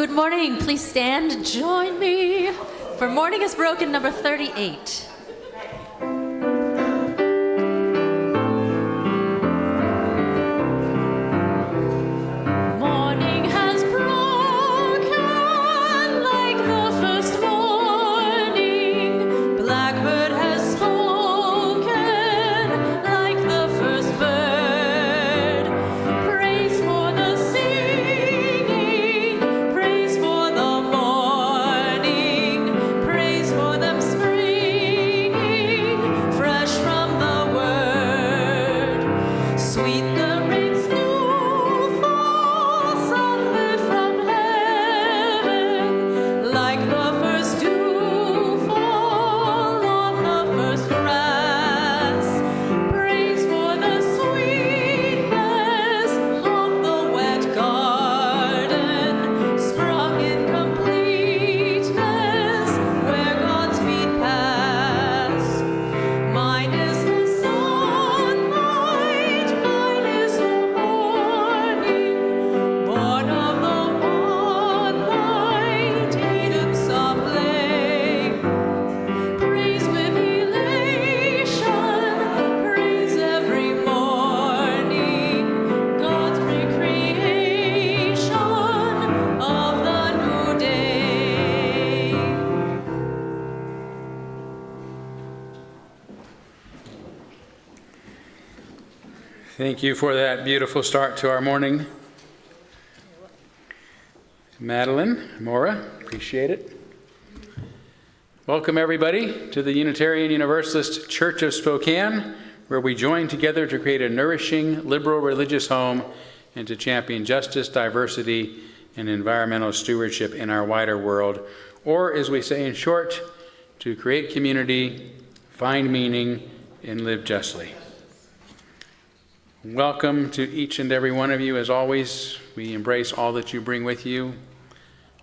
Good morning. Please stand. Join me for Morning is Broken, number 38. Morning has broken like the first morning. Blackbird has spoken like the first bird. Praise for the singing, praise for the morning, praise for them springing fresh from the word. Sweet the rain's new fall, sunlit from heaven, like the first dew fall on the first grass. Praise for the sweetness of the wet garden, sprung in completeness where God's feet pass. Mine is the sunlight, mine is the morning, born of the one light, Eden someday. Praise with elation, praise every morning, God's recreation of the new day. Thank you for that beautiful start to our morning. Madeline, Maura, appreciate it. Welcome everybody to the Unitarian Universalist Church of Spokane, where we join together to create a nourishing, liberal religious home and to champion justice, diversity, and environmental stewardship in our wider world, or as we say in short, to create community, find meaning, and live justly. Welcome to each and every one of you. As always, we embrace all that you bring with you,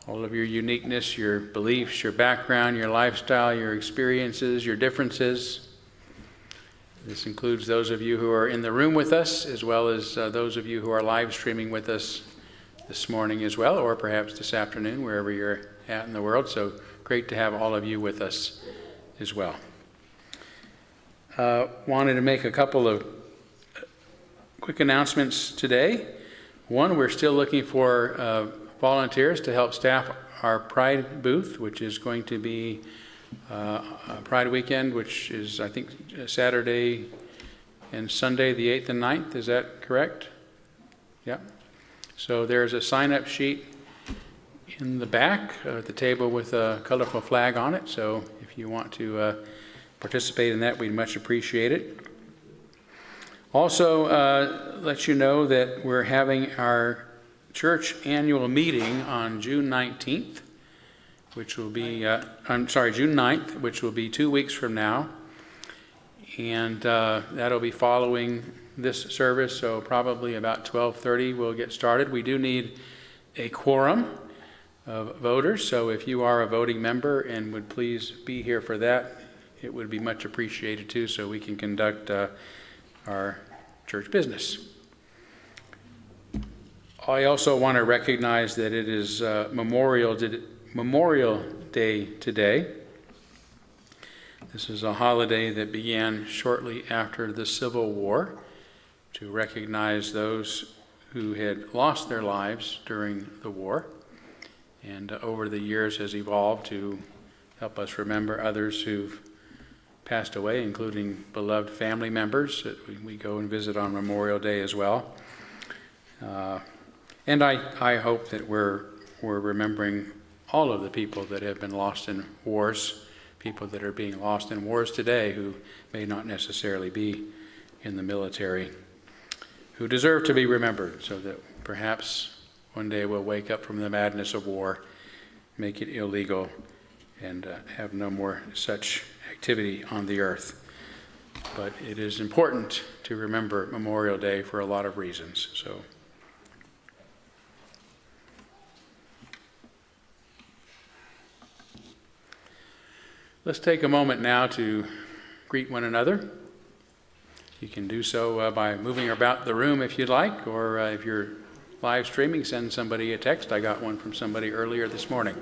all of your uniqueness, your beliefs, your background, your lifestyle, your experiences, your differences. This includes those of you who are in the room with us, as well as those of you who are live streaming with us this morning as well, or perhaps this afternoon, wherever you're at in the world. So great to have all of you with us as well. Wanted to make a couple of quick announcements today. One, we're still looking for volunteers to help staff our Pride booth, which is going to be Pride weekend, which is, I think, Saturday and Sunday, the 8th and 9th. Is that correct? Yeah. So there's a sign-up sheet in the back at the table with a colorful flag on it. So if you want to participate in that, we'd much appreciate it. Also, let you know that we're having our church annual meeting on June 19th, which will be, June 9th, which will be 2 weeks from now. And that'll be following this service, so probably about 12:30 we'll get started. We do need a quorum of voters, so if you are a voting member and would please be here for that, it would be much appreciated too, so we can conduct our church business. I also want to recognize that it is Memorial Day today. This is a holiday that began shortly after the Civil War to recognize those who had lost their lives during the war, and over the years has evolved to help us remember others who've passed away, including beloved family members that we go and visit on Memorial Day as well. And I hope that we're remembering all of the people that have been lost in wars, people that are being lost in wars today who may not necessarily be in the military, who deserve to be remembered, so that perhaps one day we'll wake up from the madness of war, make it illegal, and have no more such activity on the earth. But it is important to remember Memorial Day for a lot of reasons. So let's take a moment now to greet one another. You can do so by moving about the room if you'd like, or if you're live streaming, send somebody a text. I got one from somebody earlier this morning.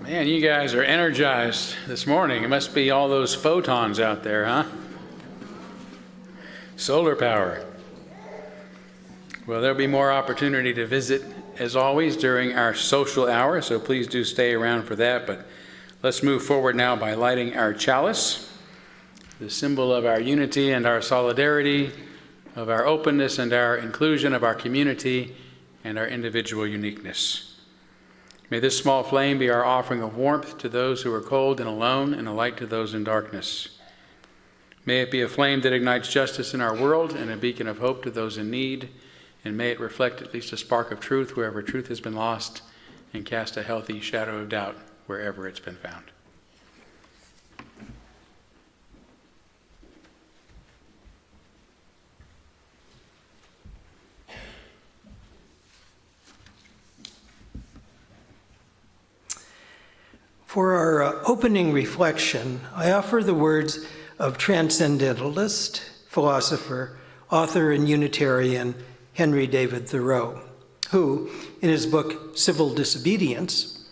Man, you guys are energized this morning. It must be all those photons out there, huh? Solar power. Well, there'll be more opportunity to visit, as always, during our social hour, so please do stay around for that. But let's move forward now by lighting our chalice, the symbol of our unity and our solidarity, of our openness and our inclusion, of our community and our individual uniqueness. May this small flame be our offering of warmth to those who are cold and alone, and a light to those in darkness. May it be a flame that ignites justice in our world and a beacon of hope to those in need, and may it reflect at least a spark of truth wherever truth has been lost, and cast a healthy shadow of doubt wherever it's been found. For our opening reflection, I offer the words of transcendentalist, philosopher, author, and Unitarian Henry David Thoreau, who, in his book Civil Disobedience,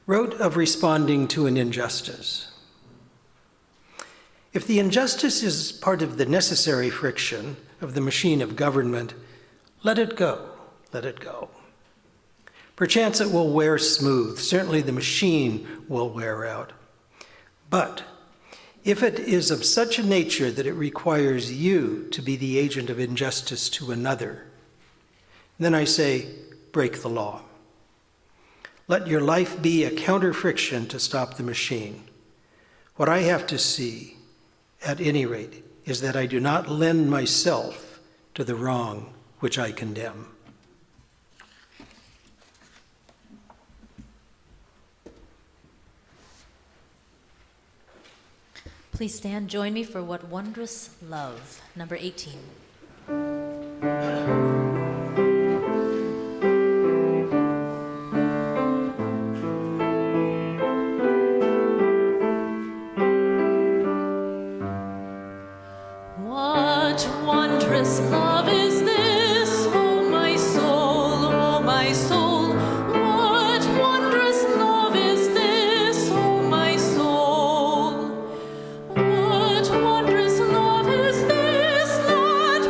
wrote of responding to an injustice. If the injustice is part of the necessary friction of the machine of government, let it go, let it go. Perchance it will wear smooth. Certainly the machine will wear out. But if it is of such a nature that it requires you to be the agent of injustice to another, then I say, break the law. Let your life be a counter-friction to stop the machine. What I have to see, at any rate, is that I do not lend myself to the wrong which I condemn. Please stand, join me for What Wondrous Love, number 18. What wondrous love is this, oh my soul, oh my soul. What wondrous love is this, oh my soul. What wondrous love is this that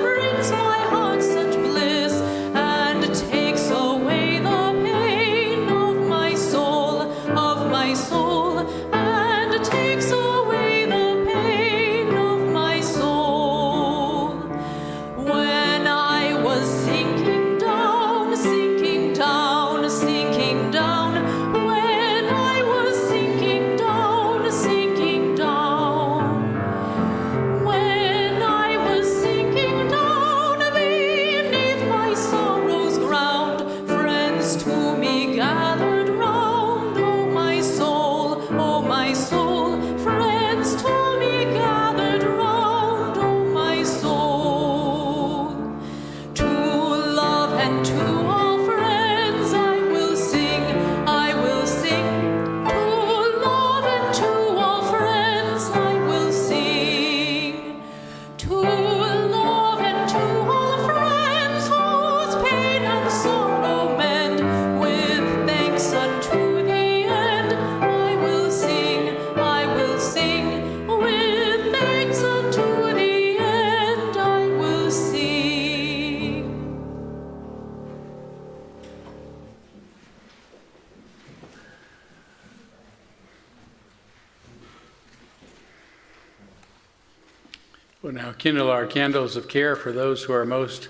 We'll now kindle our candles of care for those who are most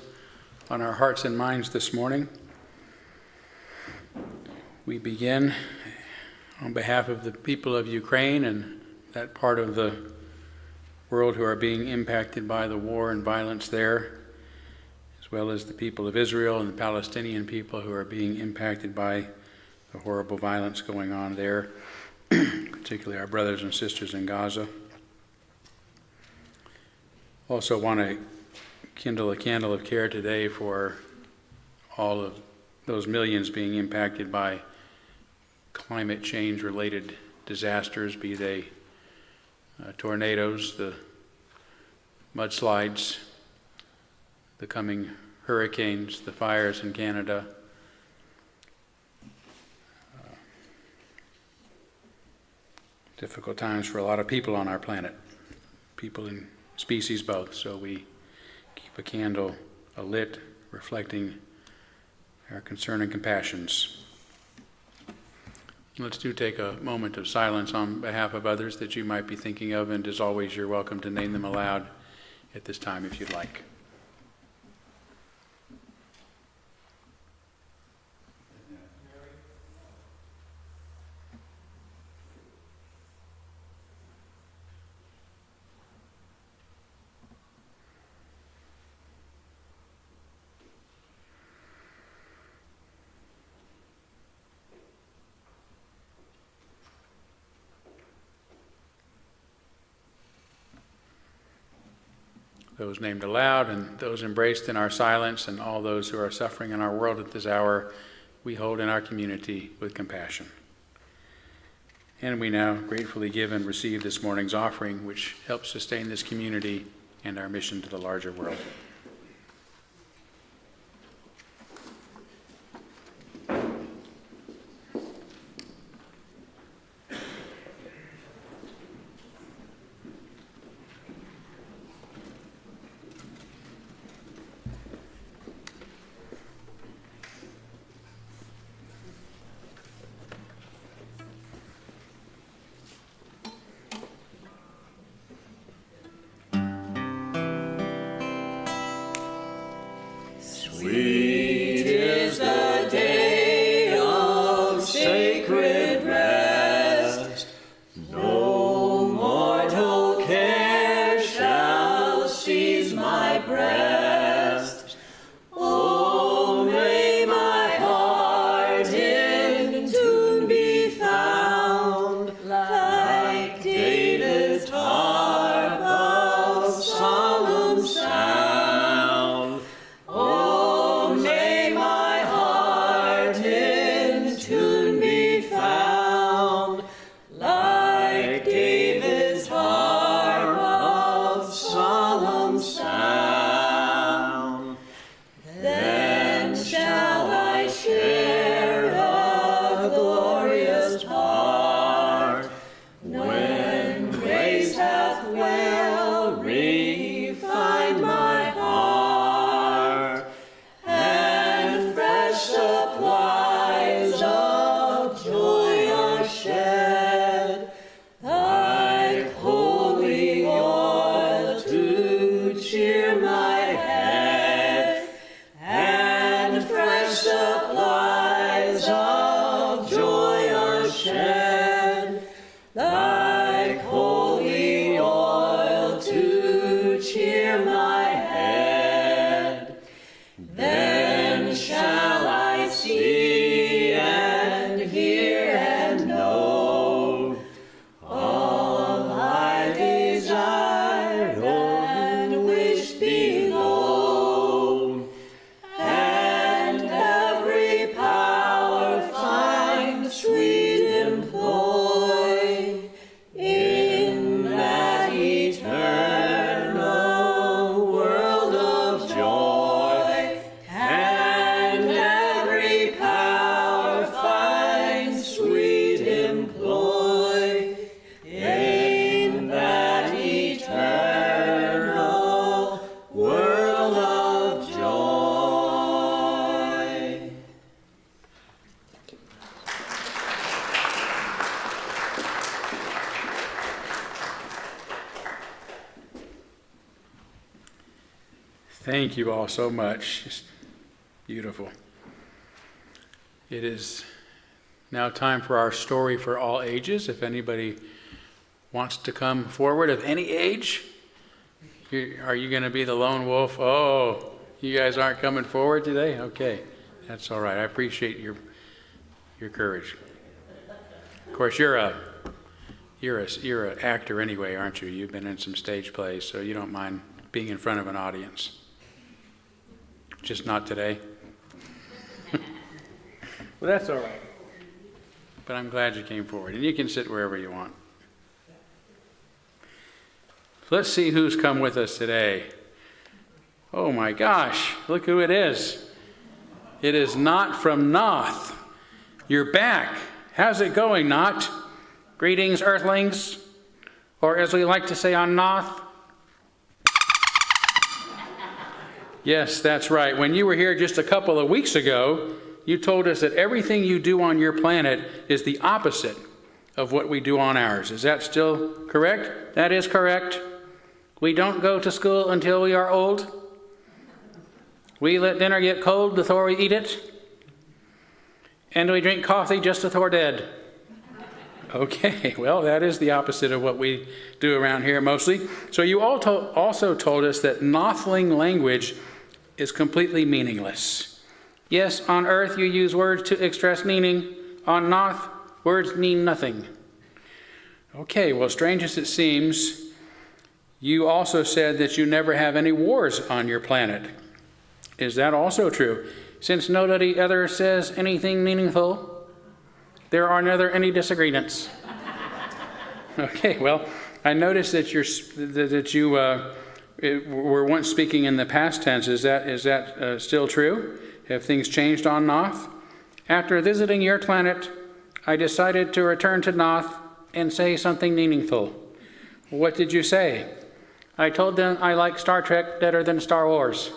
on our hearts and minds this morning. We begin on behalf of the people of Ukraine and that part of the world who are being impacted by the war and violence there, as well as the people of Israel and the Palestinian people who are being impacted by the horrible violence going on there, particularly our brothers and sisters in Gaza. Also want to kindle a candle of care today for all of those millions being impacted by climate change related disasters, be they tornadoes, the mudslides, the coming hurricanes, the fires in Canada. Difficult times for a lot of people on our planet, people in species both, so we keep a candle lit, reflecting our concern and compassions. Let's take a moment of silence on behalf of others that you might be thinking of, and as always, you're welcome to name them aloud at this time if you'd like. Those named aloud and those embraced in our silence, and all those who are suffering in our world at this hour, we hold in our community with compassion. And we now gratefully give and receive this morning's offering, which helps sustain this community and our mission to the larger world. Sweet is the day of sacred rest. No mortal care shall seize my breast. Oh, may my heart in tune be found, like David's harp of solemn sound. Oh, may my heart in tune be found, like David's harp of solemn sound. Then shall I share a glorious part, when grace hath well refined my heart, and fresh supplies of joy are shed, like holy oil to cheer my head, and fresh supplies of joy are shed, like holy oil to cheer my head. Then shall I see and hear and know all I desire and wish below, and every power find sweet employment Thank you all so much. It's beautiful. It is now time for our story for all ages. If anybody wants to come forward of any age, are you going to be the lone wolf? Oh, you guys aren't coming forward today? Okay, that's all right. I appreciate your courage. Of course, you're an actor anyway, aren't you? You've been in some stage plays, so you don't mind being in front of an audience. Just not today. Well, that's all right. But I'm glad you came forward, and you can sit wherever you want. Let's see who's come with us today. Oh my gosh, look who it is. It is Not from Noth. You're back. How's it going, Not? Greetings, Earthlings. Or as we like to say on Noth. Yes, that's right. When you were here just a couple of weeks ago, you told us that everything you do on your planet is the opposite of what we do on ours. Is that still correct? That is correct. We don't go to school until we are old. We let dinner get cold before we eat it. And we drink coffee just before we're dead. Okay, well, that is the opposite of what we do around here mostly. So you also told us that Nothling language is completely meaningless. Yes, on Earth you use words to express meaning. On Noth, words mean nothing. Okay, well, strange as it seems, you also said that you never have any wars on your planet. Is that also true? Since nobody ever says anything meaningful, there are never any disagreements. Okay, well, I noticed that you were once speaking in the past tense. Is that still true? Have things changed on Noth? After visiting your planet, I decided to return to Noth and say something meaningful. What did you say? I told them I like Star Trek better than Star Wars.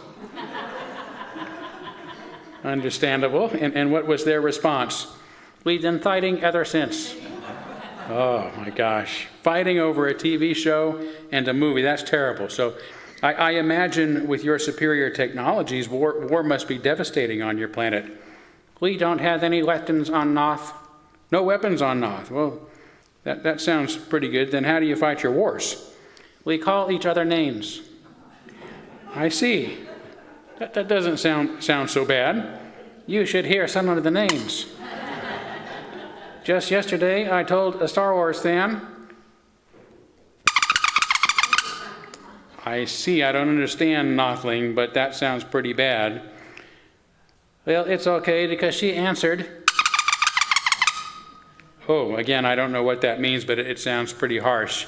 Understandable. And what was their response? We've been fighting ever since. Oh my gosh. Fighting over a TV show and a movie, that's terrible. So I imagine with your superior technologies, war must be devastating on your planet. We don't have any weapons on Noth. No weapons on Noth. Well, that sounds pretty good. Then how do you fight your wars? We call each other names. I see. That doesn't sound so bad. You should hear some of the names. Just yesterday, I told a Star Wars fan, I see, I don't understand Nothling, but that sounds pretty bad. Well, it's okay, because she answered. Oh, again, I don't know what that means, but it sounds pretty harsh.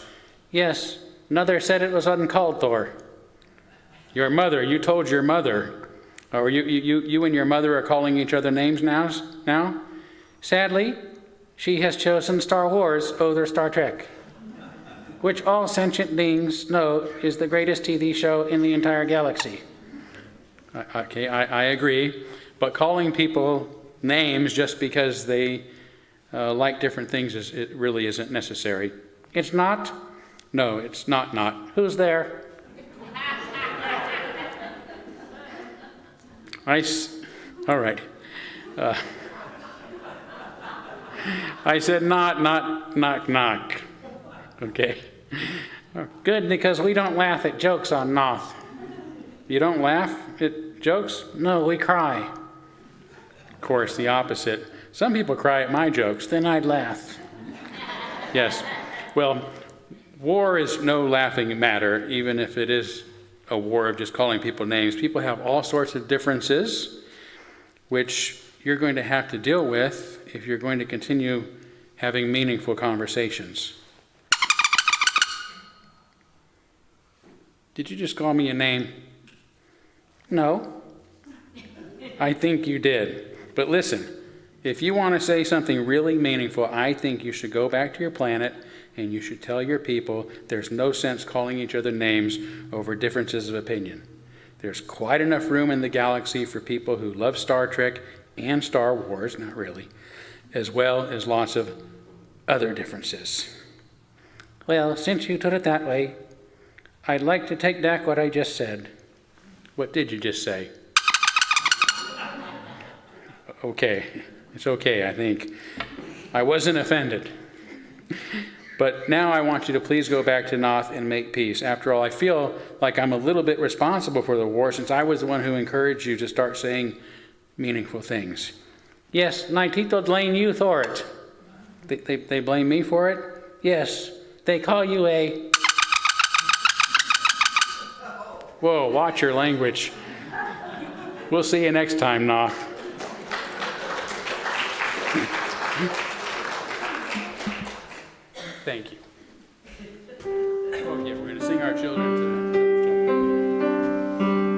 Yes, another said it was uncalled for. Your mother, you told your mother. Or you and your mother are calling each other names now? Sadly, she has chosen Star Wars over Star Trek, which all sentient beings know is the greatest TV show in the entire galaxy. Okay, I agree, but calling people names just because they like different things it really isn't necessary. It's not? No, it's not. Who's there? All right. I said knock. Okay. Good, because we don't laugh at jokes on Noth. You don't laugh at jokes? No, we cry. Of course, the opposite. Some people cry at my jokes, then I'd laugh. Yes. Well, war is no laughing matter, even if it is a war of just calling people names. People have all sorts of differences, which you're going to have to deal with if you're going to continue having meaningful conversations. Did you just call me a name? No. I think you did. But listen, if you want to say something really meaningful, I think you should go back to your planet and you should tell your people there's no sense calling each other names over differences of opinion. There's quite enough room in the galaxy for people who love Star Trek and Star Wars, not really, as well as lots of other differences. Well, since you put it that way, I'd like to take back what I just said. What did you just say? Okay, it's okay, I think. I wasn't offended. But now I want you to please go back to Noth and make peace. After all, I feel like I'm a little bit responsible for the war since I was the one who encouraged you to start saying meaningful things. Yes, Naitito blame you for it. They blame me for it? Yes, they call you a... Whoa, watch your language. We'll see you next time, Noth. Thank you. Oh, yeah, we're going to sing our children to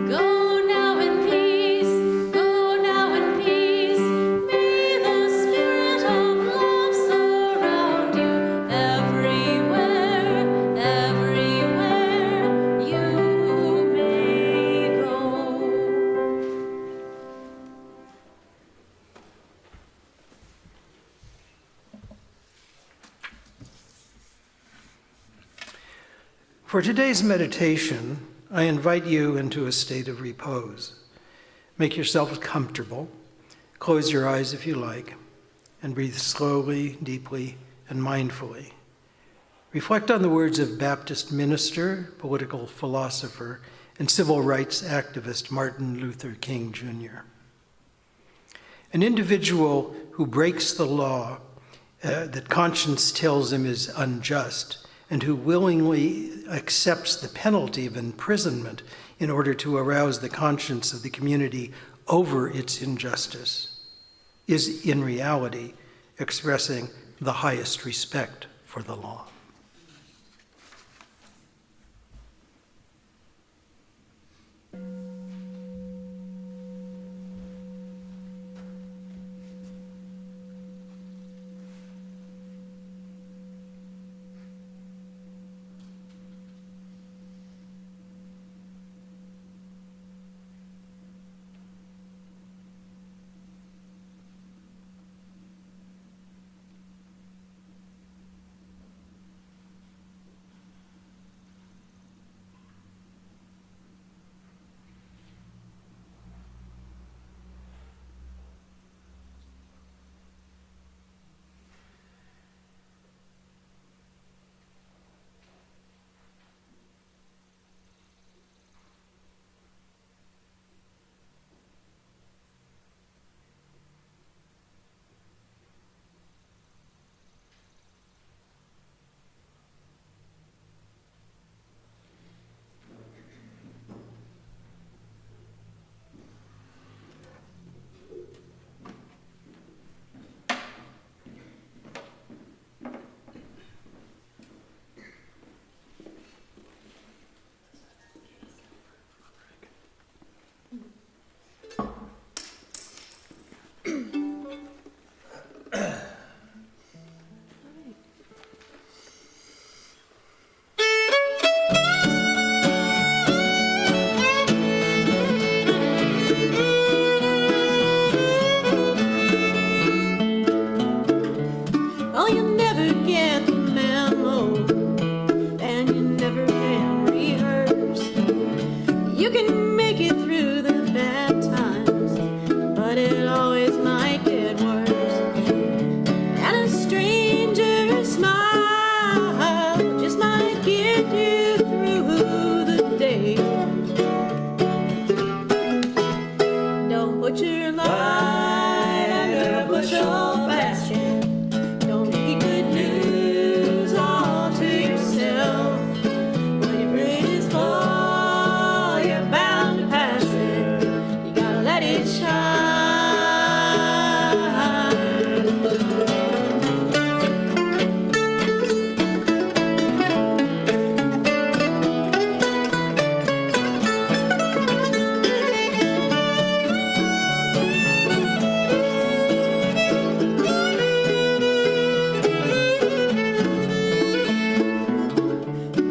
Go now in peace, go now in peace. May the spirit of love surround you everywhere, everywhere you may go. For today's meditation, I invite you into a state of repose. Make yourself comfortable. Close your eyes if you like, and breathe slowly, deeply, and mindfully. Reflect on the words of Baptist minister, political philosopher, and civil rights activist Martin Luther King Jr. An individual who breaks the law that conscience tells him is unjust, and who willingly accepts the penalty of imprisonment in order to arouse the conscience of the community over its injustice, is in reality expressing the highest respect for the law. Oh, you never get the memo, and you never can rehearse. You can make it through the bad times, but it always might get worse. And a stranger's smile just might get you through the day. Don't put your light under a bushel basket. Don't keep good news all to yourself. When your brain is full, you're bound to pass it. You gotta let it shine.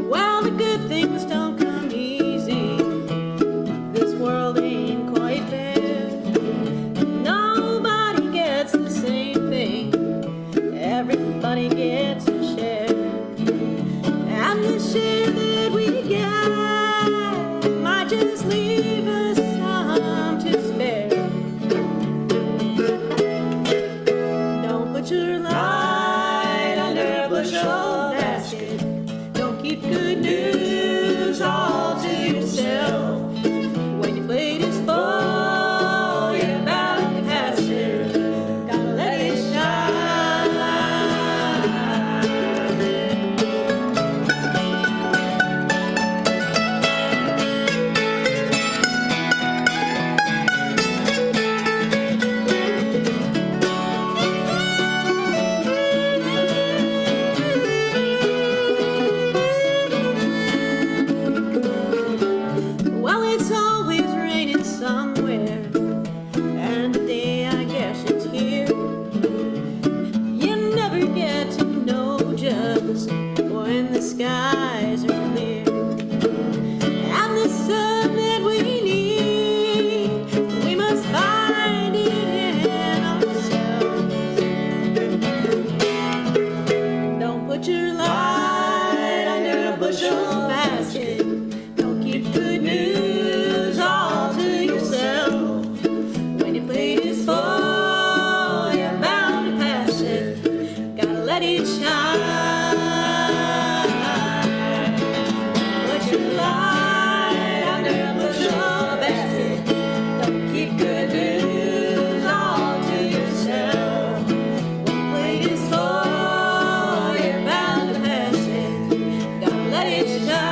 Well, the good things don't come easy. This world ain't quite fair. Nobody gets the same thing. Everybody gets a share. And the share that we get might just leave us a bushel basket. Don't keep good news all to yourself. When your plate is full, you're about to pass it. Gotta let it shine. Well, it's always raining somewhere, and today I guess it's here. You never get to know just when the skies are clear. And the sun that we need, we must find it in ourselves. Don't put your light under a bushel basket. Don't keep good news all to yourself. When your plate is full, you're bound to pass it. Gotta let it shine. Put your light under a bushel basket. Don't keep good news all to yourself. When your plate is full, you're bound to pass it. Gotta let it shine.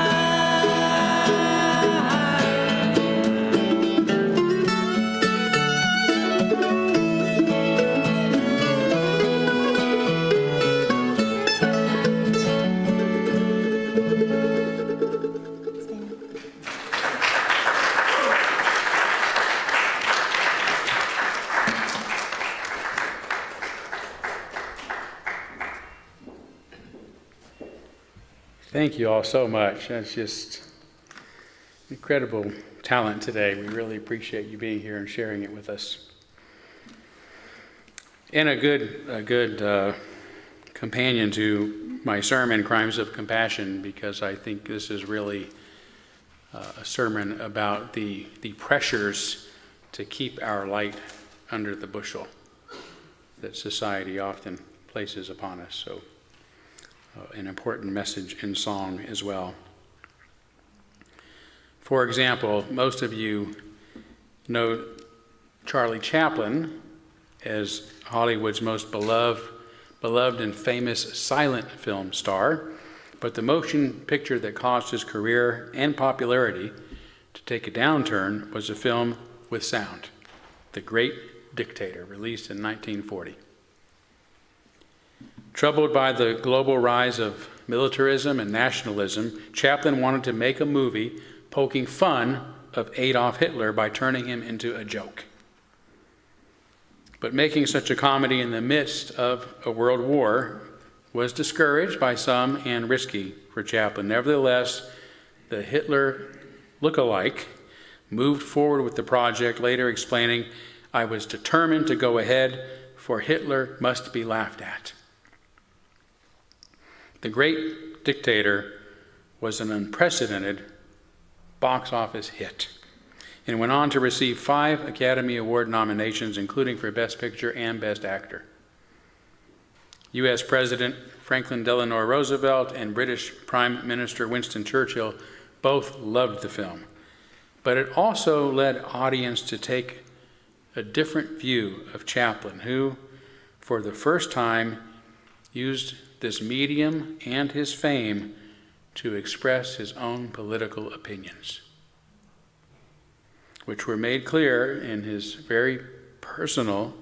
Thank you all so much. That's just incredible talent today. We really appreciate you being here and sharing it with us. And a good companion to my sermon, Crimes of Compassion, because I think this is really a sermon about the pressures to keep our light under the bushel that society often places upon us. So an important message in song as well. For example, most of you know Charlie Chaplin as Hollywood's most beloved and famous silent film star, but the motion picture that caused his career and popularity to take a downturn was a film with sound, The Great Dictator, released in 1940. Troubled by the global rise of militarism and nationalism, Chaplin wanted to make a movie poking fun of Adolf Hitler by turning him into a joke. But making such a comedy in the midst of a world war was discouraged by some and risky for Chaplin. Nevertheless, the Hitler look-alike moved forward with the project, later explaining, "I was determined to go ahead, for Hitler must be laughed at." The Great Dictator was an unprecedented box office hit and went on to receive 5 Academy Award nominations, including for Best Picture and Best Actor. U.S. President Franklin Delano Roosevelt and British Prime Minister Winston Churchill both loved the film, but it also led audience to take a different view of Chaplin, who, for the first time, used this medium and his fame to express his own political opinions, which were made clear in his very personal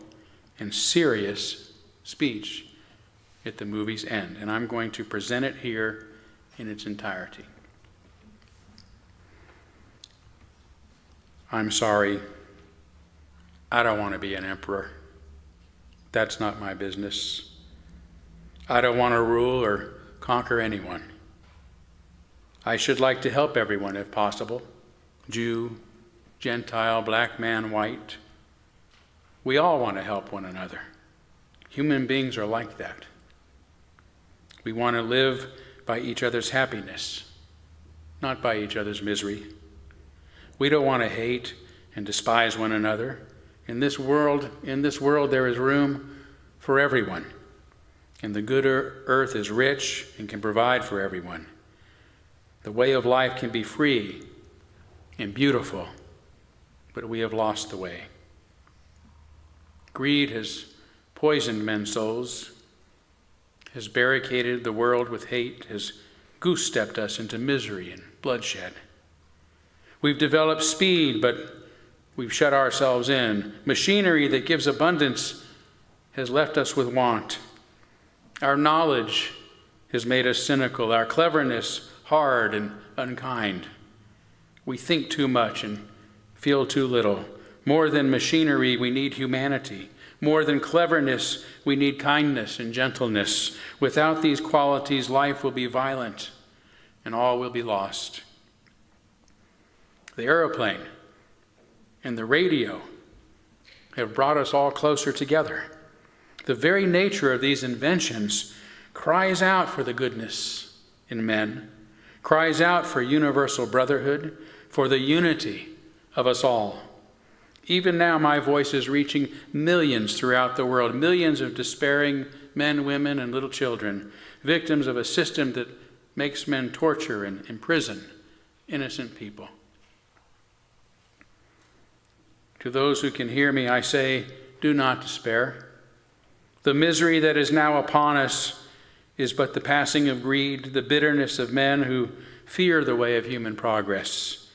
and serious speech at the movie's end. And I'm going to present it here in its entirety. "I'm sorry. I don't want to be an emperor. That's not my business. I don't want to rule or conquer anyone. I should like to help everyone if possible. Jew, Gentile, black man, white. We all want to help one another. Human beings are like that. We want to live by each other's happiness, not by each other's misery. We don't want to hate and despise one another. In this world there is room for everyone. And the good earth is rich and can provide for everyone. The way of life can be free and beautiful, but we have lost the way. Greed has poisoned men's souls, has barricaded the world with hate, has goose-stepped us into misery and bloodshed. We've developed speed, but we've shut ourselves in. Machinery that gives abundance has left us with want. Our knowledge has made us cynical, our cleverness hard and unkind. We think too much and feel too little. More than machinery, we need humanity. More than cleverness, we need kindness and gentleness. Without these qualities, life will be violent and all will be lost. The airplane and the radio have brought us all closer together. The very nature of these inventions cries out for the goodness in men, cries out for universal brotherhood, for the unity of us all. Even now, my voice is reaching millions throughout the world, millions of despairing men, women, and little children, victims of a system that makes men torture and imprison innocent people. To those who can hear me, I say, do not despair. The misery that is now upon us is but the passing of greed, the bitterness of men who fear the way of human progress.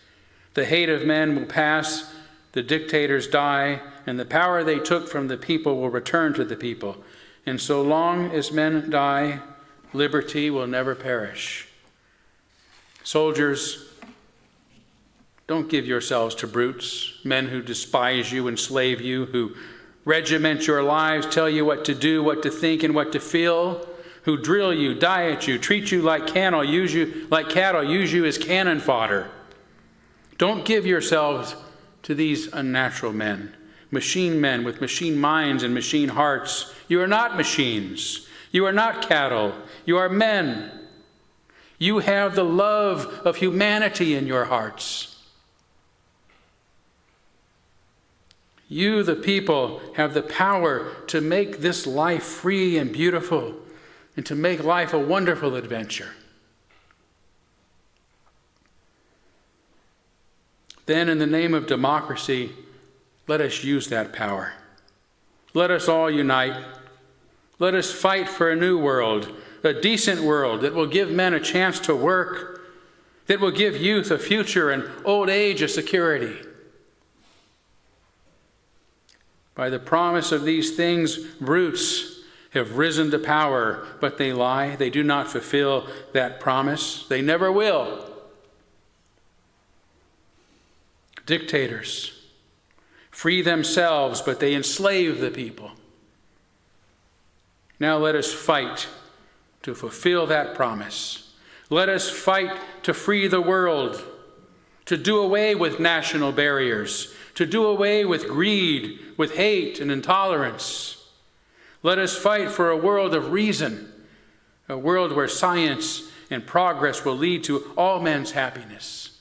The hate of men will pass, the dictators die, and the power they took from the people will return to the people. And so long as men die, liberty will never perish. Soldiers, don't give yourselves to brutes, men who despise you, enslave you, who regiment your lives, tell you what to do, what to think, and what to feel, who drill you, diet you, treat you like cattle, use you as cannon fodder. Don't give yourselves to these unnatural men with machine minds and machine hearts. You are not machines. You are not cattle. You are men. You have the love of humanity in your hearts. You, the people, have the power to make this life free and beautiful and to make life a wonderful adventure. Then, in the name of democracy, let us use that power. Let us all unite. Let us fight for a new world, a decent world that will give men a chance to work, that will give youth a future and old age a security. By the promise of these things, brutes have risen to power, but they lie. They do not fulfill that promise. They never will. Dictators free themselves, but they enslave the people. Now let us fight to fulfill that promise. Let us fight to free the world, to do away with national barriers, to do away with greed, with hate and intolerance. Let us fight for a world of reason, a world where science and progress will lead to all men's happiness.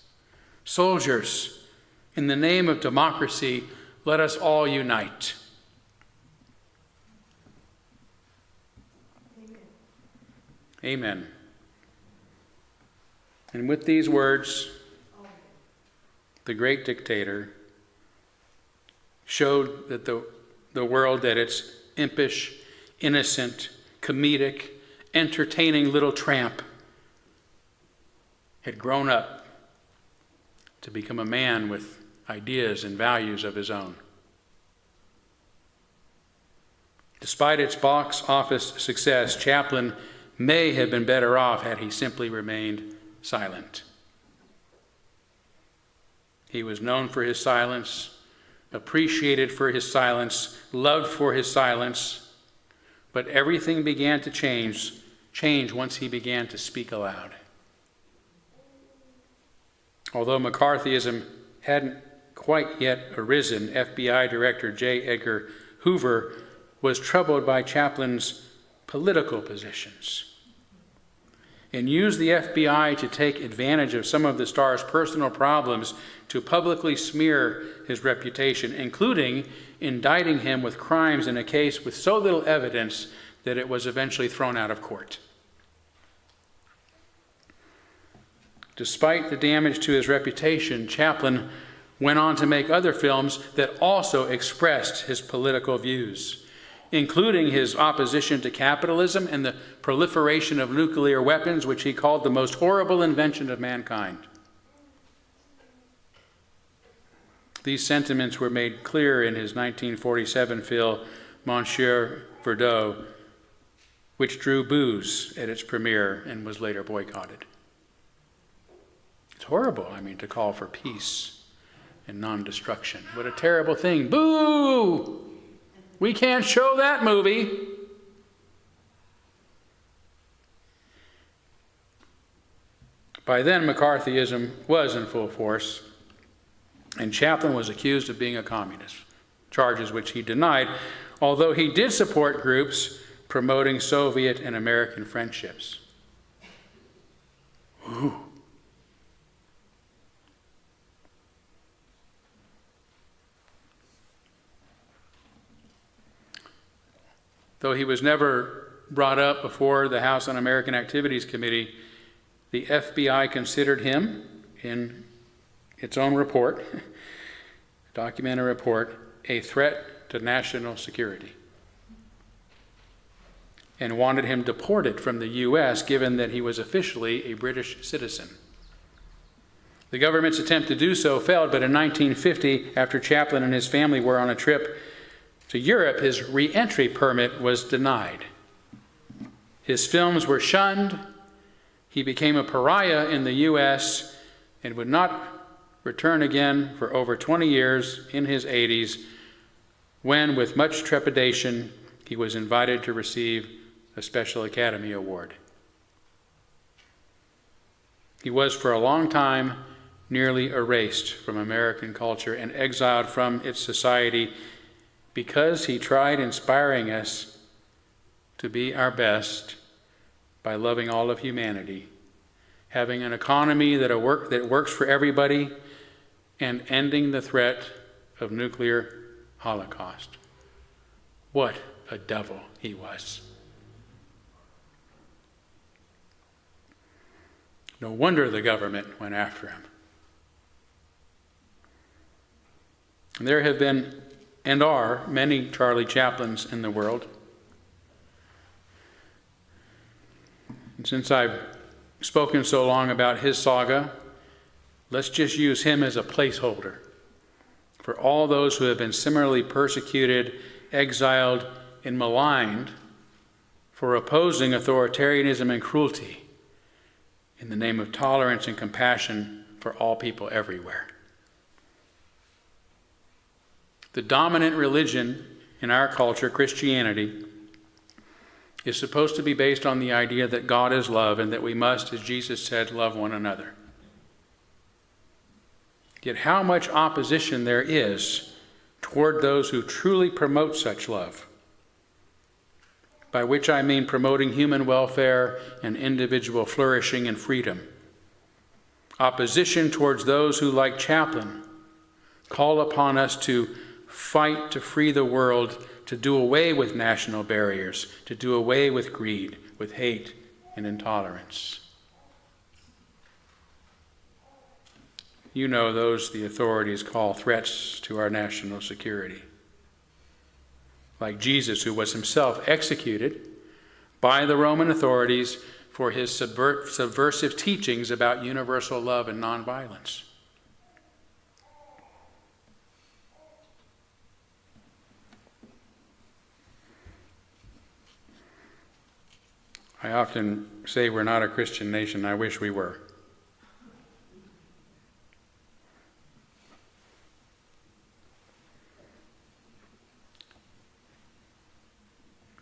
Soldiers, in the name of democracy, let us all unite. Amen. And with these words, the great dictator showed that the world that its impish, innocent, comedic, entertaining little tramp had grown up to become a man with ideas and values of his own. Despite its box office success, Chaplin may have been better off had he simply remained silent. He was known for his silence, appreciated for his silence, loved for his silence, but everything began to change once he began to speak aloud. Although McCarthyism hadn't quite yet arisen, FBI Director J. Edgar Hoover was troubled by Chaplin's political positions and used the FBI to take advantage of some of the star's personal problems to publicly smear his reputation, including indicting him with crimes in a case with so little evidence that it was eventually thrown out of court. Despite the damage to his reputation, Chaplin went on to make other films that also expressed his political views, including his opposition to capitalism and the proliferation of nuclear weapons, which he called the most horrible invention of mankind. These sentiments were made clear in his 1947 film, Monsieur Verdot, which drew boos at its premiere and was later boycotted. It's horrible, to call for peace and non-destruction. What a terrible thing. Boo! We can't show that movie. By then, McCarthyism was in full force, and Chaplin was accused of being a communist, charges which he denied, although he did support groups promoting Soviet and American friendships. Ooh. Though he was never brought up before the House Un-American Activities Committee, the FBI considered him, in its own report, documented report, a threat to national security, and wanted him deported from the U.S., given that he was officially a British citizen. The government's attempt to do so failed, but in 1950, after Chaplin and his family were on a trip to Europe, his re-entry permit was denied. His films were shunned. He became a pariah in the U.S. and would not return again for over 20 years in his 80s, when, with much trepidation, he was invited to receive a Special Academy Award. He was for a long time nearly erased from American culture and exiled from its society because he tried inspiring us to be our best by loving all of humanity, having an economy that works for everybody, and ending the threat of nuclear holocaust. What a devil he was. No wonder the government went after him. And there have been and are many Charlie Chaplins in the world. And since I've spoken so long about his saga, let's just use him as a placeholder for all those who have been similarly persecuted, exiled, and maligned for opposing authoritarianism and cruelty in the name of tolerance and compassion for all people everywhere. The dominant religion in our culture, Christianity, is supposed to be based on the idea that God is love and that we must, as Jesus said, love one another. Yet how much opposition there is toward those who truly promote such love, by which I mean promoting human welfare and individual flourishing and freedom. Opposition towards those who, like Chaplin, call upon us to fight to free the world, to do away with national barriers, to do away with greed, with hate and intolerance. You know those the authorities call threats to our national security. Like Jesus, who was himself executed by the Roman authorities for his subversive teachings about universal love and nonviolence. I often say we're not a Christian nation. I wish we were.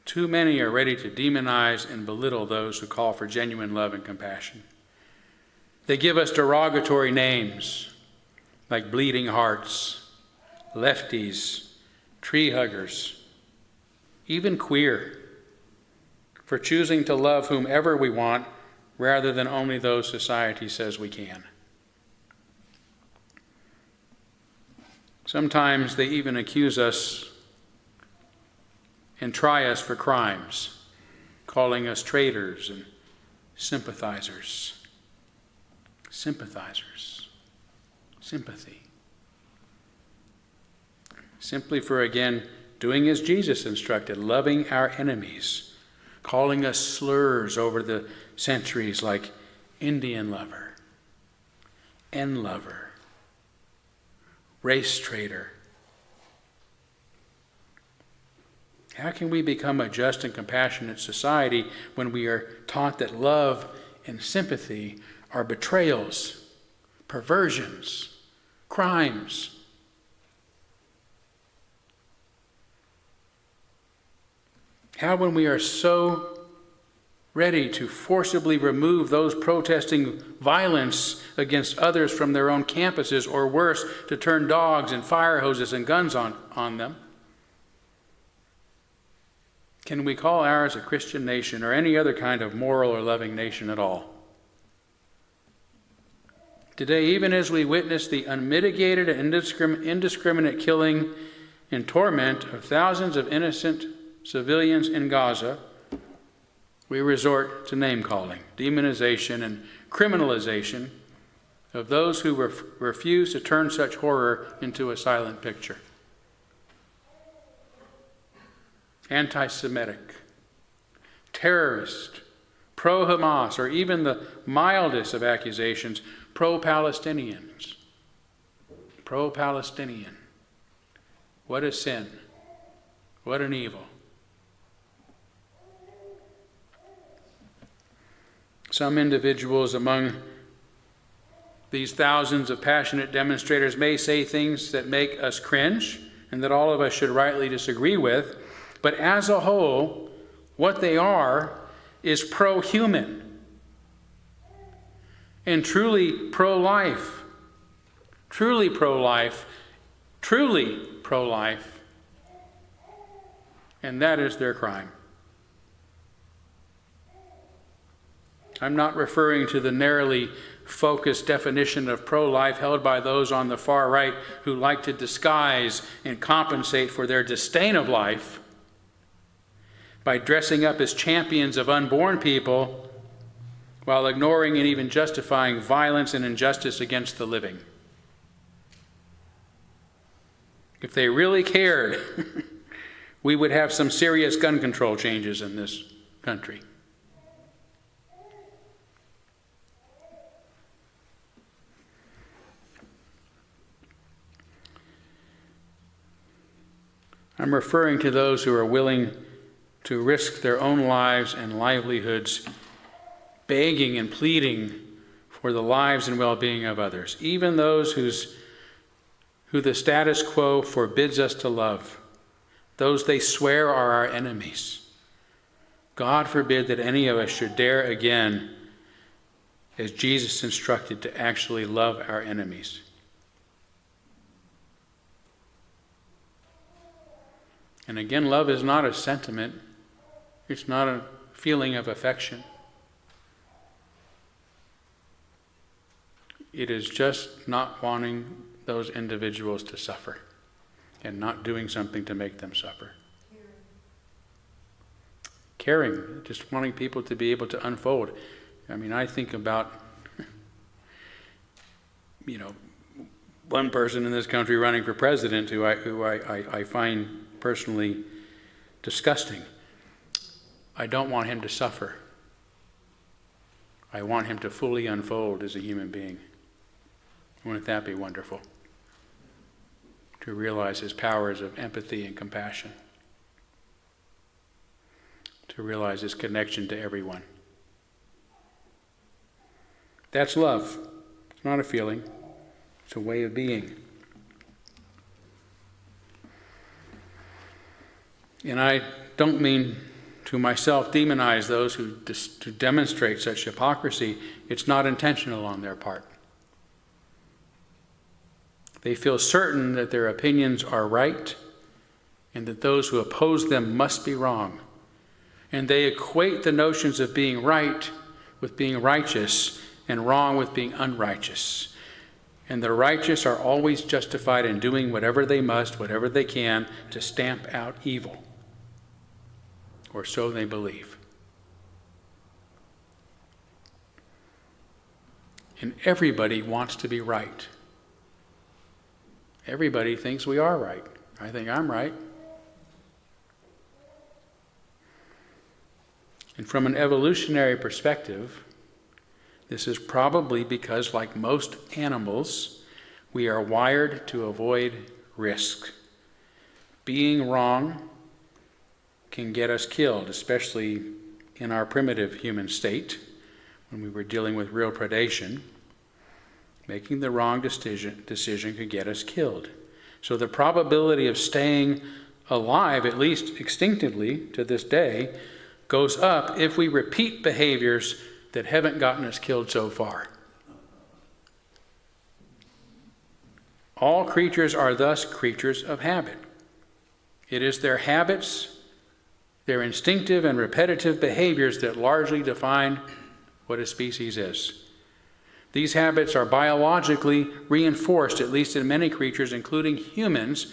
Too many are ready to demonize and belittle those who call for genuine love and compassion. They give us derogatory names like bleeding hearts, lefties, tree huggers, even queer, for choosing to love whomever we want rather than only those society says we can. Sometimes they even accuse us and try us for crimes calling us traitors and sympathizers. Sympathizers. Sympathy. Simply for, again, doing as Jesus instructed, loving our enemies, calling us slurs over the centuries like Indian lover, N lover, race traitor. How can we become a just and compassionate society when we are taught that love and sympathy are betrayals, perversions, crimes? How, when we are so ready to forcibly remove those protesting violence against others from their own campuses, or worse, to turn dogs and fire hoses and guns on them, can we call ours a Christian nation or any other kind of moral or loving nation at all? Today, even as we witness the unmitigated and indiscriminate killing and torment of thousands of innocent civilians in Gaza, we resort to name-calling, demonization, and criminalization of those who refuse to turn such horror into a silent picture. Anti-Semitic, terrorist, pro-Hamas, or even the mildest of accusations, pro-Palestinians. Pro-Palestinian. What a sin. What an evil. Some individuals among these thousands of passionate demonstrators may say things that make us cringe and that all of us should rightly disagree with, but as a whole, what they are is pro-human and truly pro-life. Truly pro-life. Truly pro-life. And that is their crime. I'm not referring to the narrowly focused definition of pro-life held by those on the far right who like to disguise and compensate for their disdain of life by dressing up as champions of unborn people while ignoring and even justifying violence and injustice against the living. If they really cared, we would have some serious gun control changes in this country. I'm referring to those who are willing to risk their own lives and livelihoods, begging and pleading for the lives and well-being of others, even those who the status quo forbids us to love, those they swear are our enemies. God forbid that any of us should dare again, as Jesus instructed, to actually love our enemies. And again, love is not a sentiment. It's not a feeling of affection. It is just not wanting those individuals to suffer and not doing something to make them suffer. Caring, just wanting people to be able to unfold. I mean, I think about, one person in this country running for president who I find personally disgusting. I don't want him to suffer. I want him to fully unfold as a human being. Wouldn't that be wonderful? To realize his powers of empathy and compassion. To realize his connection to everyone. That's love. It's not a feeling. It's a way of being. And I don't mean to myself demonize those who demonstrate such hypocrisy. It's not intentional on their part. They feel certain that their opinions are right and that those who oppose them must be wrong. And they equate the notions of being right with being righteous and wrong with being unrighteous. And the righteous are always justified in doing whatever they must, whatever they can, to stamp out evil. Or so they believe. And everybody wants to be right. Everybody thinks we are right. I think I'm right. And from an evolutionary perspective, this is probably because, like most animals, we are wired to avoid risk. Being wrong can get us killed, especially in our primitive human state, when we were dealing with real predation. Making the wrong decision could get us killed. So the probability of staying alive, at least instinctively to this day, goes up if we repeat behaviors that haven't gotten us killed so far. All creatures are thus creatures of habit. It is their habits, their instinctive and repetitive behaviors that largely define what a species is. These habits are biologically reinforced, at least in many creatures, including humans,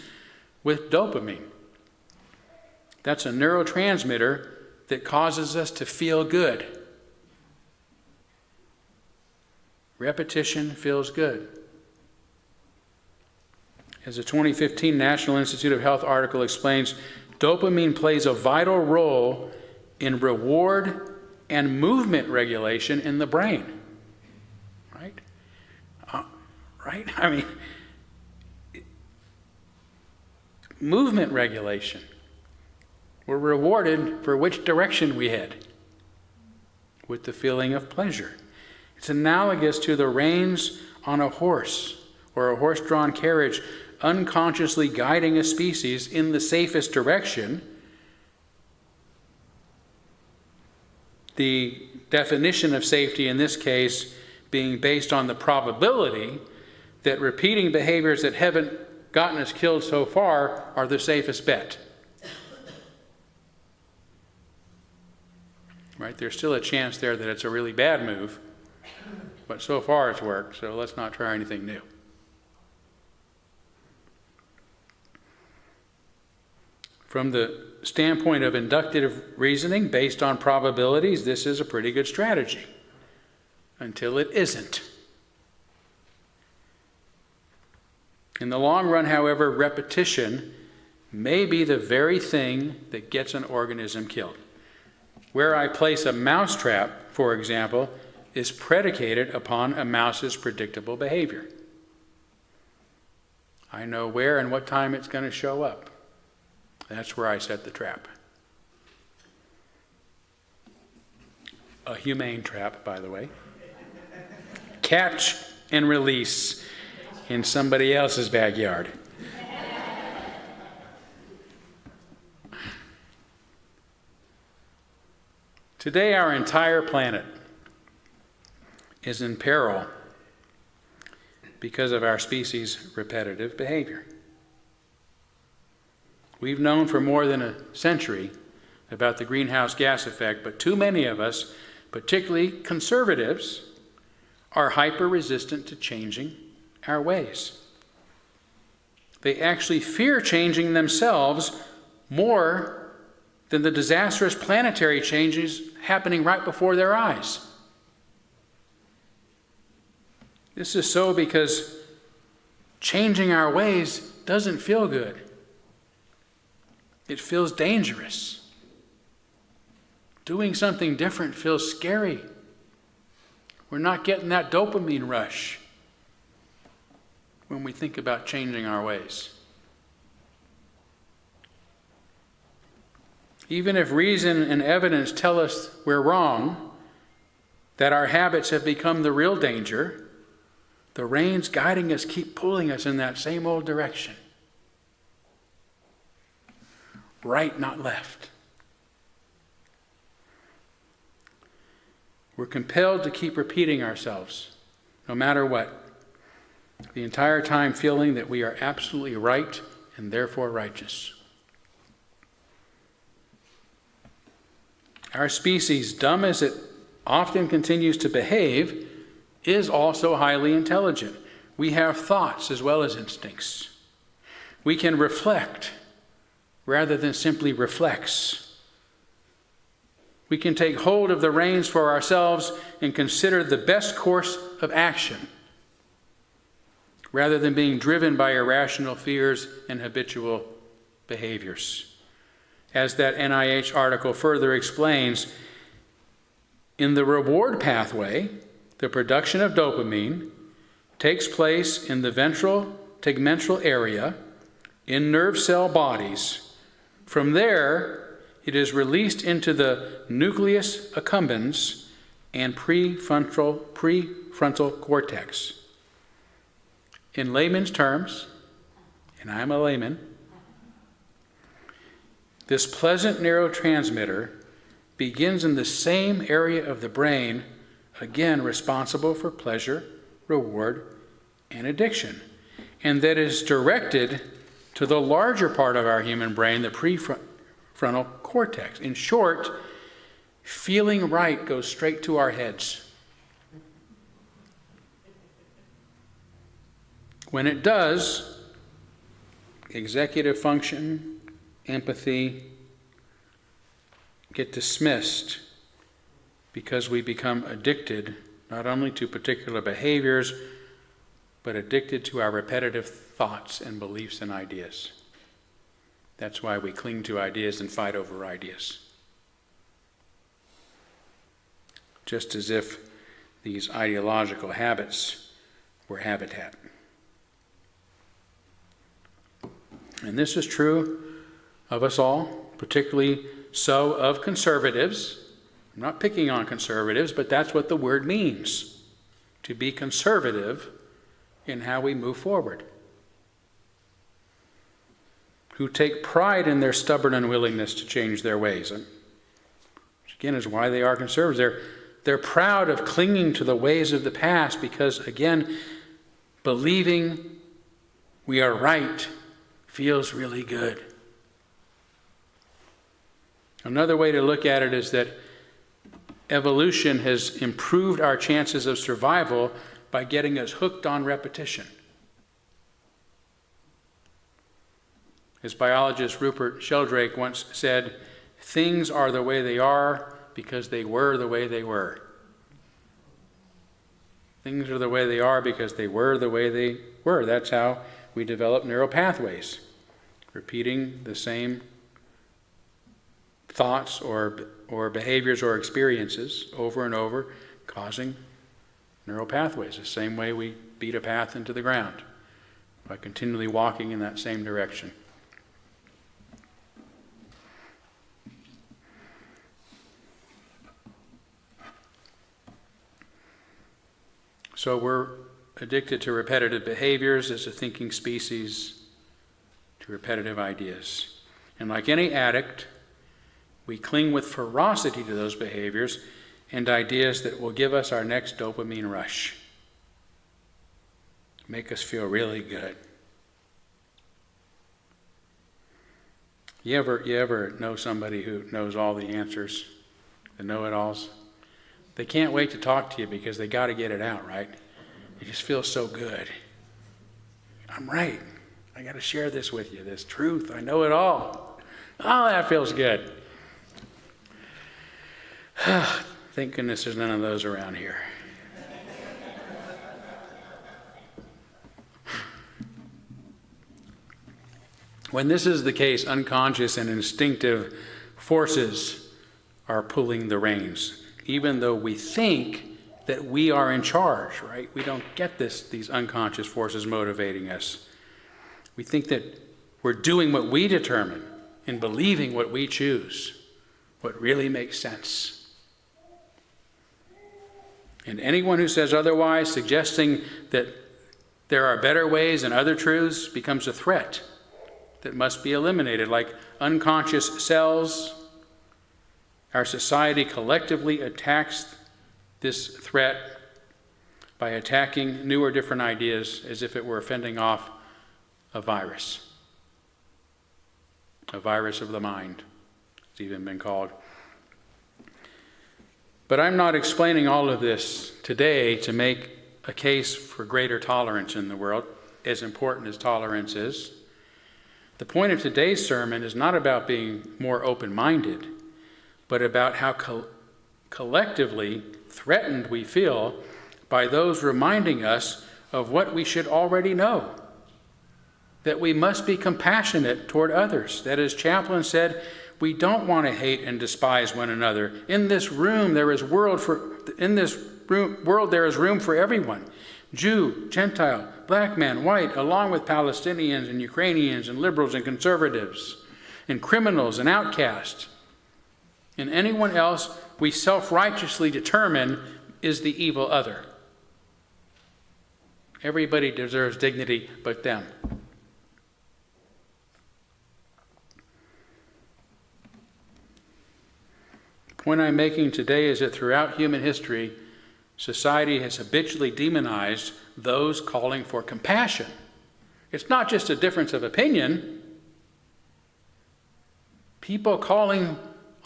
with dopamine. That's a neurotransmitter that causes us to feel good. Repetition feels good. As a 2015 National Institute of Health article explains, dopamine plays a vital role in reward and movement regulation in the brain. Right? I mean, movement regulation. We're rewarded for which direction we head with the feeling of pleasure. It's analogous to the reins on a horse or a horse-drawn carriage unconsciously guiding a species in the safest direction. The definition of safety in this case being based on the probability that repeating behaviors that haven't gotten us killed so far are the safest bet. Right? There's still a chance there that it's a really bad move, but so far it's worked, so let's not try anything new. From the standpoint of inductive reasoning based on probabilities, this is a pretty good strategy, until it isn't. In the long run, however, repetition may be the very thing that gets an organism killed. Where I place a mousetrap, for example, is predicated upon a mouse's predictable behavior. I know where and what time it's going to show up. That's where I set the trap. A humane trap, by the way. Catch and release in somebody else's backyard. Today, our entire planet is in peril because of our species' repetitive behavior. We've known for more than a century about the greenhouse gas effect, but too many of us, particularly conservatives, are hyper-resistant to changing our ways. They actually fear changing themselves more than the disastrous planetary changes happening right before their eyes. This is so because changing our ways doesn't feel good. It feels dangerous. Doing something different feels scary. We're not getting that dopamine rush when we think about changing our ways. Even if reason and evidence tell us we're wrong, that our habits have become the real danger, the reins guiding us keep pulling us in that same old direction. Right, not left. We're compelled to keep repeating ourselves, no matter what, the entire time feeling that we are absolutely right and therefore righteous. Our species, dumb as it often continues to behave, is also highly intelligent. We have thoughts as well as instincts. We can reflect rather than simply reflex. We can take hold of the reins for ourselves and consider the best course of action, rather than being driven by irrational fears and habitual behaviors. As that NIH article further explains, in the reward pathway, the production of dopamine takes place in the ventral tegmental area in nerve cell bodies. From there, it is released into the nucleus accumbens and prefrontal cortex. In layman's terms, and I'm a layman, this pleasant neurotransmitter begins in the same area of the brain, again responsible for pleasure, reward, and addiction, and that is directed to the larger part of our human brain, the prefrontal cortex. In short, feeling right goes straight to our heads. When it does, executive function, empathy get dismissed because we become addicted not only to particular behaviors, but addicted to our repetitive thoughts and beliefs and ideas. That's why we cling to ideas and fight over ideas. Just as if these ideological habits were habitat. And this is true of us all, particularly so of conservatives. I'm not picking on conservatives, but that's what the word means, to be conservative in how we move forward. Who take pride in their stubborn unwillingness to change their ways. And which again is why they are conservatives. They're proud of clinging to the ways of the past because, again, believing we are right feels really good. Another way to look at it is that evolution has improved our chances of survival by getting us hooked on repetition. As biologist Rupert Sheldrake once said, things are the way they are because they were the way they were. Things are the way they are because they were the way they were. That's how we develop neural pathways, repeating the same thoughts or behaviors or experiences over and over, causing neural pathways, the same way we beat a path into the ground, by continually walking in that same direction. So we're addicted to repetitive behaviors as a thinking species, to repetitive ideas. And like any addict, we cling with ferocity to those behaviors and ideas that will give us our next dopamine rush, make us feel really good. You ever know somebody who knows all the answers, the know-it-alls? They can't wait to talk to you because they got to get it out, right? It just feels so good. I'm right. I got to share this with you, this truth. I know it all. Oh, that feels good. Thank goodness there's none of those around here. When this is the case, unconscious and instinctive forces are pulling the reins, even though we think that we are in charge, right? We don't get these unconscious forces motivating us. We think that we're doing what we determine and believing what we choose, what really makes sense. And anyone who says otherwise, suggesting that there are better ways and other truths, becomes a threat that must be eliminated. Like unconscious cells, our society collectively attacks this threat by attacking new or different ideas as if it were fending off a virus of the mind, it's even been called. But I'm not explaining all of this today to make a case for greater tolerance in the world, as important as tolerance is. The point of today's sermon is not about being more open-minded, but about how collectively threatened we feel by those reminding us of what we should already know, that we must be compassionate toward others. That, as Chaplain said, we don't want to hate and despise one another. In this room there is world there is room for everyone. Jew, Gentile, black man, white, along with Palestinians and Ukrainians and liberals and conservatives and criminals and outcasts. And anyone else we self-righteously determine is the evil other. Everybody deserves dignity but them. The point I'm making today is that throughout human history, society has habitually demonized those calling for compassion. It's not just a difference of opinion. People calling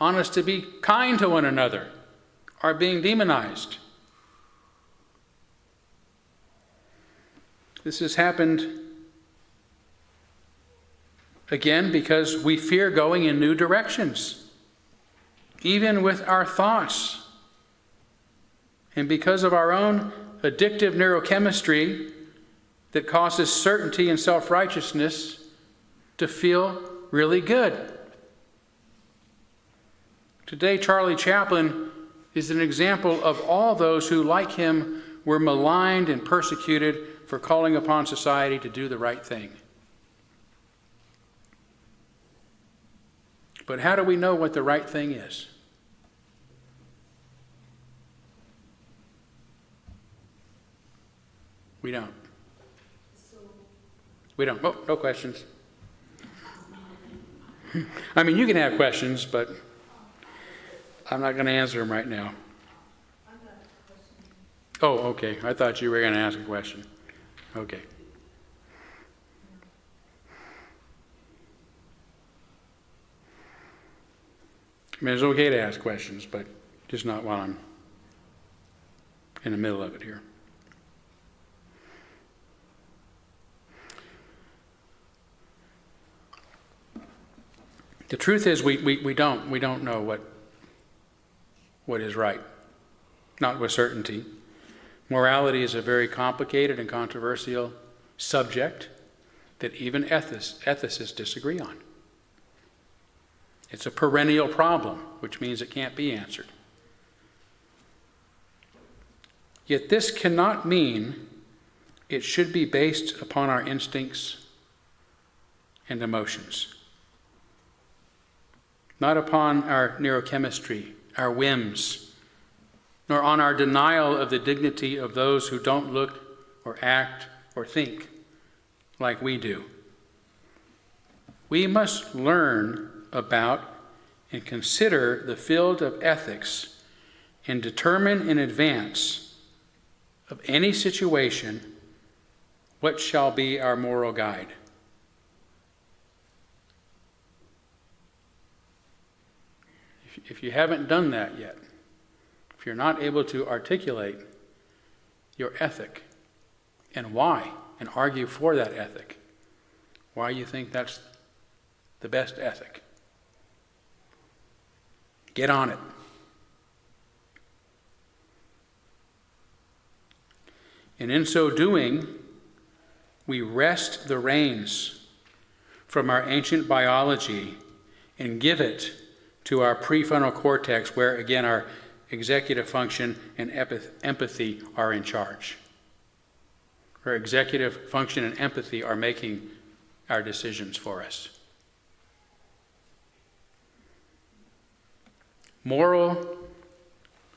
on us to be kind to one another are being demonized. This has happened again because we fear going in new directions, even with our thoughts. And because of our own addictive neurochemistry that causes certainty and self-righteousness to feel really good. Today, Charlie Chaplin is an example of all those who, like him, were maligned and persecuted for calling upon society to do the right thing. But how do we know what the right thing is? We don't. We don't. Oh, no questions. I mean, you can have questions, but I'm not going to answer them right now. Oh, okay. I thought you were going to ask a question. Okay. I mean, it's okay to ask questions, but just not while I'm in the middle of it here. The truth is we don't know what is right, not with certainty. Morality is a very complicated and controversial subject that even ethicists disagree on. It's a perennial problem, which means it can't be answered. Yet this cannot mean it should be based upon our instincts and emotions, not upon our neurochemistry, our whims, nor on our denial of the dignity of those who don't look or act or think like we do. We must learn about and consider the field of ethics and determine in advance of any situation what shall be our moral guide. If you haven't done that yet, if you're not able to articulate your ethic and why, and argue for that ethic, why you think that's the best ethic, get on it. And in so doing, we wrest the reins from our ancient biology and give it to our prefrontal cortex, where again our executive function and empathy are in charge. Where executive function and empathy are making our decisions for us. Moral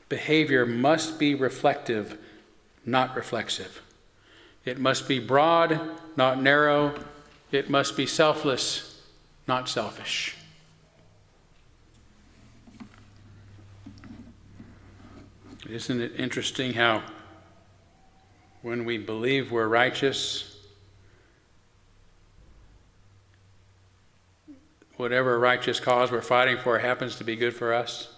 behavior must be reflective, not reflexive. It must be broad, not narrow. It must be selfless, not selfish. Isn't it interesting how when we believe we're righteous, whatever righteous cause we're fighting for happens to be good for us?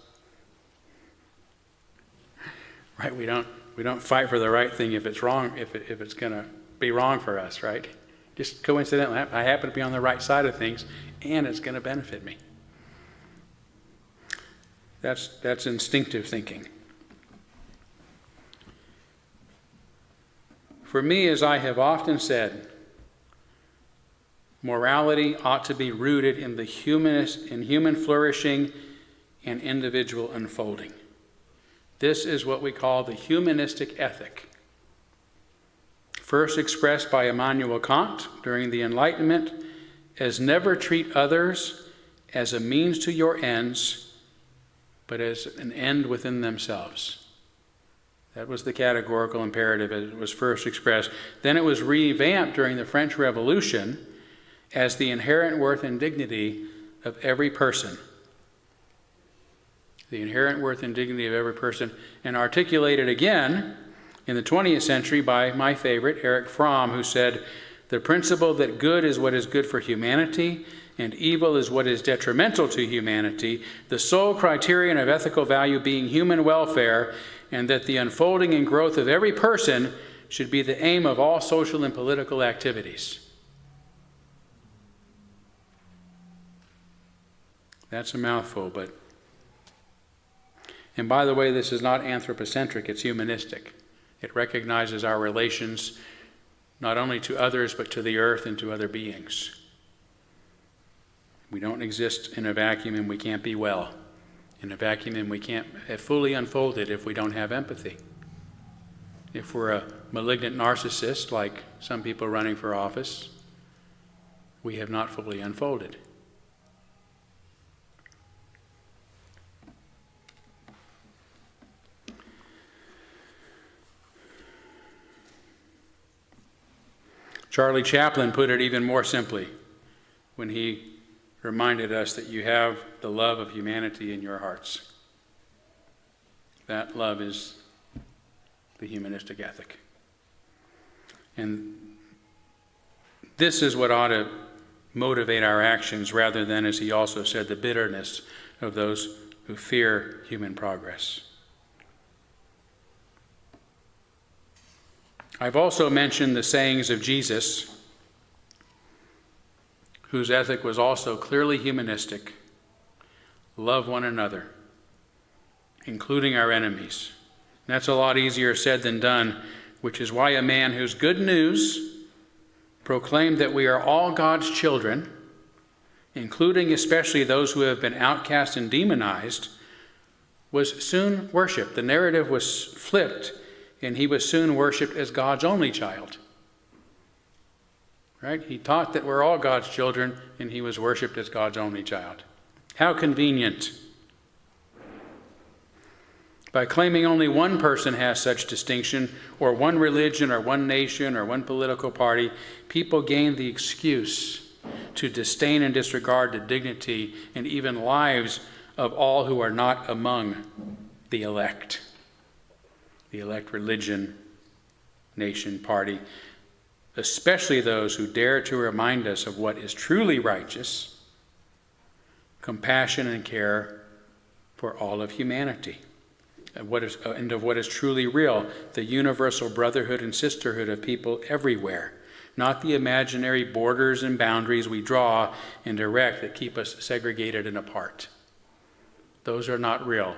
Right? We don't fight for the right thing if it's wrong, if it's going to be wrong for us, right? Just coincidentally, I happen to be on the right side of things, and it's going to benefit me. That's instinctive thinking. For me, as I have often said, morality ought to be rooted in human flourishing and individual unfolding. This is what we call the humanistic ethic. First expressed by Immanuel Kant during the Enlightenment as never treat others as a means to your ends, but as an end within themselves. That was the categorical imperative as it was first expressed. Then it was revamped during the French Revolution as the inherent worth and dignity of every person. The inherent worth and dignity of every person, and articulated again in the 20th century by my favorite, Erich Fromm, who said, "The principle that good is what is good for humanity and evil is what is detrimental to humanity, the sole criterion of ethical value being human welfare, and that the unfolding and growth of every person should be the aim of all social and political activities." That's a mouthful, but... And by the way, this is not anthropocentric, it's humanistic. It recognizes our relations not only to others, but to the earth and to other beings. We don't exist in a vacuum, and we can't be well in a vacuum, and we can't have fully unfolded if we don't have empathy. If we're a malignant narcissist, like some people running for office, we have not fully unfolded. Charlie Chaplin put it even more simply when he reminded us that you have the love of humanity in your hearts. That love is the humanistic ethic. And this is what ought to motivate our actions rather than, as he also said, the bitterness of those who fear human progress. I've also mentioned the sayings of Jesus, whose ethic was also clearly humanistic. Love one another, including our enemies. And that's a lot easier said than done, which is why a man whose good news proclaimed that we are all God's children, including especially those who have been outcast and demonized, was soon worshipped. The narrative was flipped, and he was soon worshipped as God's only child. Right? He taught that we're all God's children, and he was worshipped as God's only child. How convenient. By claiming only one person has such distinction, or one religion, or one nation, or one political party, people gain the excuse to disdain and disregard the dignity and even lives of all who are not among the elect. The elect religion, nation, party, especially those who dare to remind us of what is truly righteous, compassion and care for all of humanity, and of what is truly real, the universal brotherhood and sisterhood of people everywhere, not the imaginary borders and boundaries we draw and erect that keep us segregated and apart. Those are not real.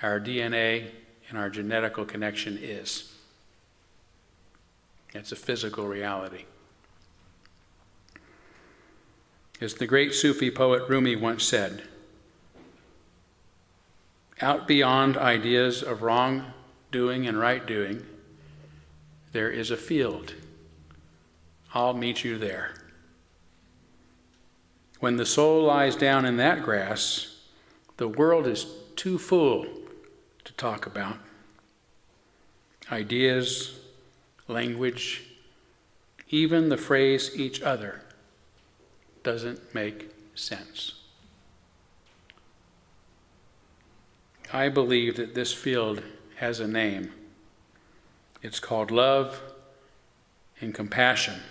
Our DNA and our genetical connection is. It's a physical reality. As the great Sufi poet Rumi once said, out beyond ideas of wrong-doing and right-doing, there is a field. I'll meet you there. When the soul lies down in that grass, the world is too full to talk about. Ideas, language, even the phrase each other doesn't make sense. I believe that this field has a name. It's called love and compassion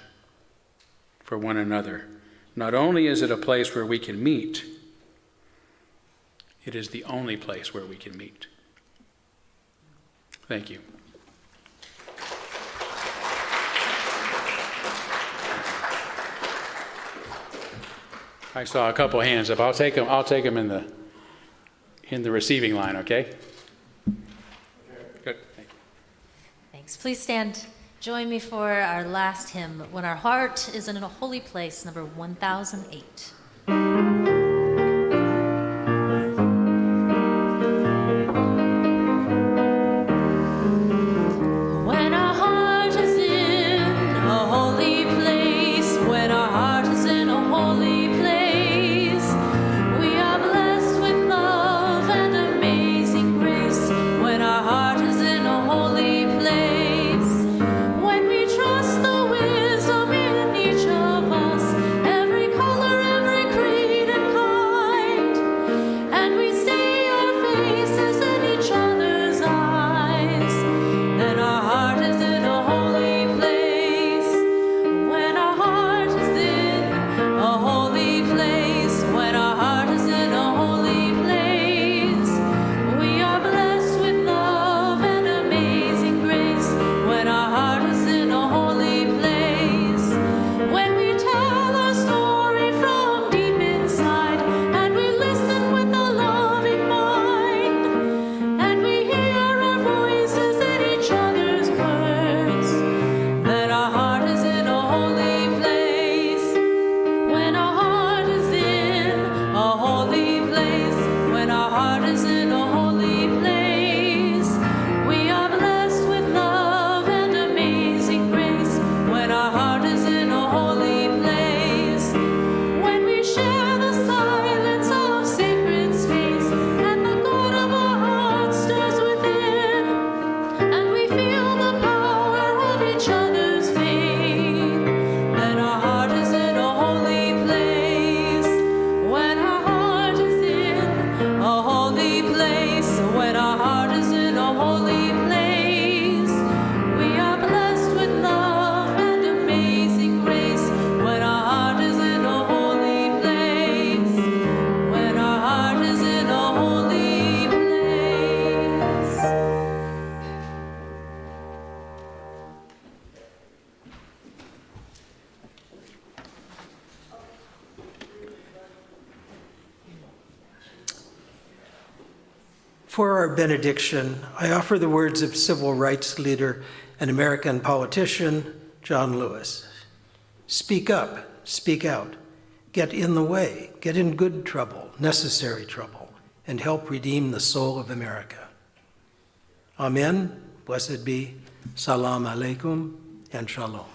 for one another. Not only is it a place where we can meet, it is the only place where we can meet. Thank you. I saw a couple hands up. I'll take them in the receiving line, okay? Good. Thank you. Thanks. Please stand. Join me for our last hymn, When Our Heart is in a Holy Place, number 1008. When our heart is in a holy place, when our heart is in a holy place, we are blessed with love and amazing grace. When our heart is in a holy place, when we trust the wisdom in each of us, every color, every creed and kind, and we see our faces in each other's eyes, then our heart is in a holy place. When our heart is in a holy place, when our heart is in a holy place, we are blessed with love and amazing grace. When our heart is in a holy place, when we tell our story from deep inside, and we listen with a loving mind, and we hear our voices in each other's words, then our heart is in a holy place. When our heart is in a holy place, when our heart is in a holy place, we are blessed with love and amazing grace. When our heart is in a holy place, when we share the silence of sacred space, and the God of our hearts stirs within, and we feel the power of each other's faith, then our heart is in a holy place. When our heart is in a holy place, when our heart is in a holy place, we are blessed with love and amazing grace. When our heart is in a holy place, when our heart is in a holy place. For our benediction, I offer the words of civil rights leader and American politician John Lewis. Speak up, speak out, get in the way, get in good trouble, necessary trouble, and help redeem the soul of America. Amen, blessed be, salam alaikum, and shalom.